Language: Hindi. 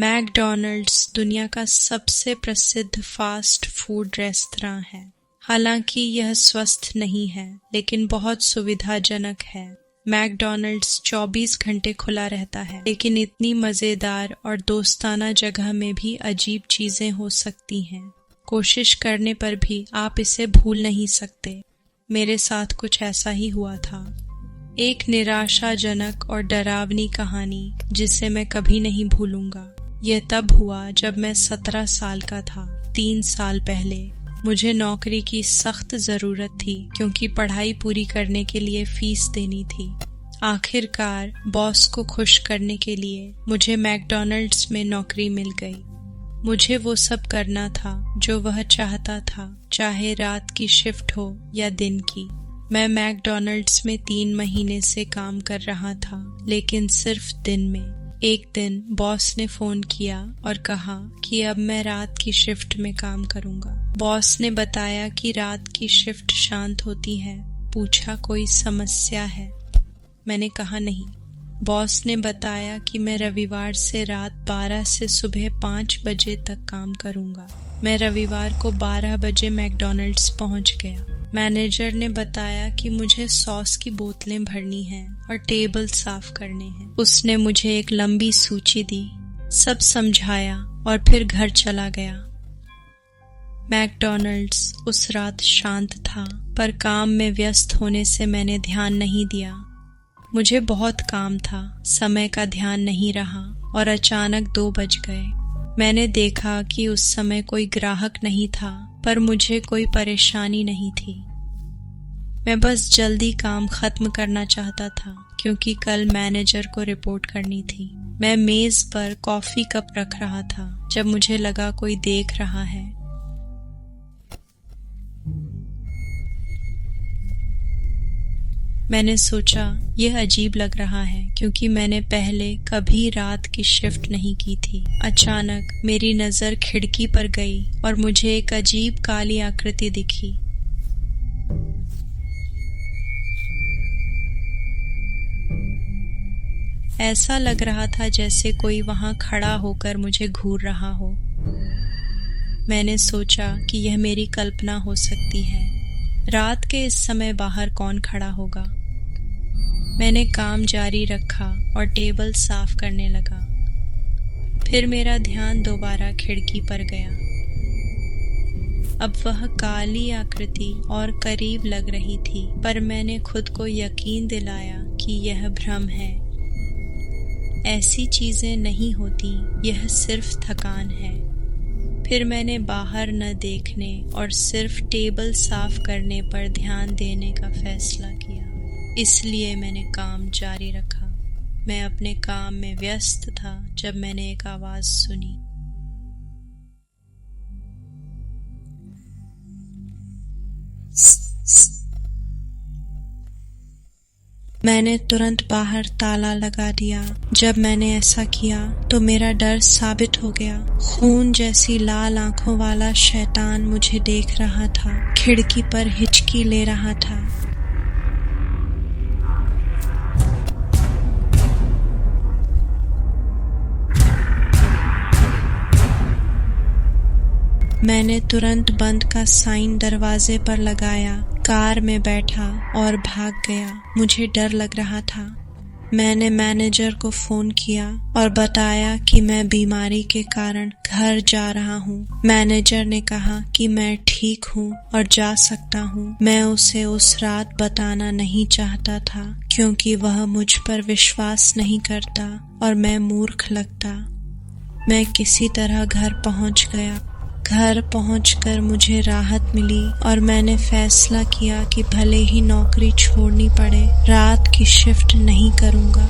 मैकडॉनल्ड्स दुनिया का सबसे प्रसिद्ध फास्ट फूड रेस्तरां है। हालांकि यह स्वस्थ नहीं है, लेकिन बहुत सुविधाजनक है। मैकडॉनल्ड्स 24 घंटे खुला रहता है, लेकिन इतनी मज़ेदार और दोस्ताना जगह में भी अजीब चीज़ें हो सकती हैं। कोशिश करने पर भी आप इसे भूल नहीं सकते। मेरे साथ कुछ ऐसा ही हुआ था। एक निराशाजनक और डरावनी कहानी जिसे मैं कभी नहीं भूलूंगा। यह तब हुआ जब मैं 17 साल का था। 3 साल पहले मुझे नौकरी की सख्त ज़रूरत थी, क्योंकि पढ़ाई पूरी करने के लिए फीस देनी थी। आखिरकार बॉस को खुश करने के लिए मुझे मैकडॉनल्ड्स में नौकरी मिल गई। मुझे वो सब करना था जो वह चाहता था, चाहे रात की शिफ्ट हो या दिन की। मैं मैकडॉनल्ड्स में 3 महीने से काम कर रहा था, लेकिन सिर्फ दिन में। एक दिन बॉस ने फोन किया और कहा कि अब मैं रात की शिफ्ट में काम करूंगा। बॉस ने बताया कि रात की शिफ्ट शांत होती है। पूछा कोई समस्या है? मैंने कहा नहीं। बॉस ने बताया कि मैं रविवार से रात 12 से सुबह 5 बजे तक काम करूंगा। मैं रविवार को 12 बजे मैकडॉनल्ड्स पहुंच गया। मैनेजर ने बताया कि मुझे सॉस की बोतलें भरनी हैं और टेबल साफ करने हैं। उसने मुझे एक लंबी सूची दी, सब समझाया और फिर घर चला गया। मैकडॉनल्ड्स उस रात शांत था, पर काम में व्यस्त होने से मैंने ध्यान नहीं दिया। मुझे बहुत काम था, समय का ध्यान नहीं रहा और अचानक 2 बज गए। मैंने देखा कि उस समय कोई ग्राहक नहीं था, पर मुझे कोई परेशानी नहीं थी। मैं बस जल्दी काम खत्म करना चाहता था, क्योंकि कल मैनेजर को रिपोर्ट करनी थी। मैं मेज पर कॉफी कप रख रहा था जब मुझे लगा कोई देख रहा है। मैंने सोचा यह अजीब लग रहा है, क्योंकि मैंने पहले कभी रात की शिफ्ट नहीं की थी। अचानक मेरी नजर खिड़की पर गई और मुझे एक अजीब काली आकृति दिखी। ऐसा लग रहा था जैसे कोई वहां खड़ा होकर मुझे घूर रहा हो। मैंने सोचा कि यह मेरी कल्पना हो सकती है। रात के इस समय बाहर कौन खड़ा होगा? मैंने काम जारी रखा और टेबल साफ करने लगा। फिर मेरा ध्यान दोबारा खिड़की पर गया। अब वह काली आकृति और करीब लग रही थी, पर मैंने खुद को यकीन दिलाया कि यह भ्रम है। ऐसी चीजें नहीं होती, यह सिर्फ थकान है। फिर मैंने बाहर न देखने और सिर्फ टेबल साफ करने पर ध्यान देने का फैसला किया। इसलिए मैंने काम जारी रखा। मैं अपने काम में व्यस्त था जब मैंने एक आवाज सुनी। मैंने तुरंत बाहर ताला लगा दिया। जब मैंने ऐसा किया तो मेरा डर साबित हो गया। खून जैसी लाल आंखों वाला शैतान मुझे देख रहा था, खिड़की पर हिचकी ले रहा था। मैंने तुरंत बंद का साइन दरवाजे पर लगाया, कार में बैठा और भाग गया। मुझे डर लग रहा था। मैंने मैनेजर को फोन किया और बताया कि मैं बीमारी के कारण घर जा रहा हूँ। मैनेजर ने कहा कि मैं ठीक हूँ और जा सकता हूँ। मैं उसे उस रात बताना नहीं चाहता था, क्योंकि वह मुझ पर विश्वास नहीं करता और मैं मूर्ख लगता। मैं किसी तरह घर पहुँच गया। घर पहुंचकर मुझे राहत मिली और मैंने फैसला किया कि भले ही नौकरी छोड़नी पड़े, रात की शिफ्ट नहीं करूंगा।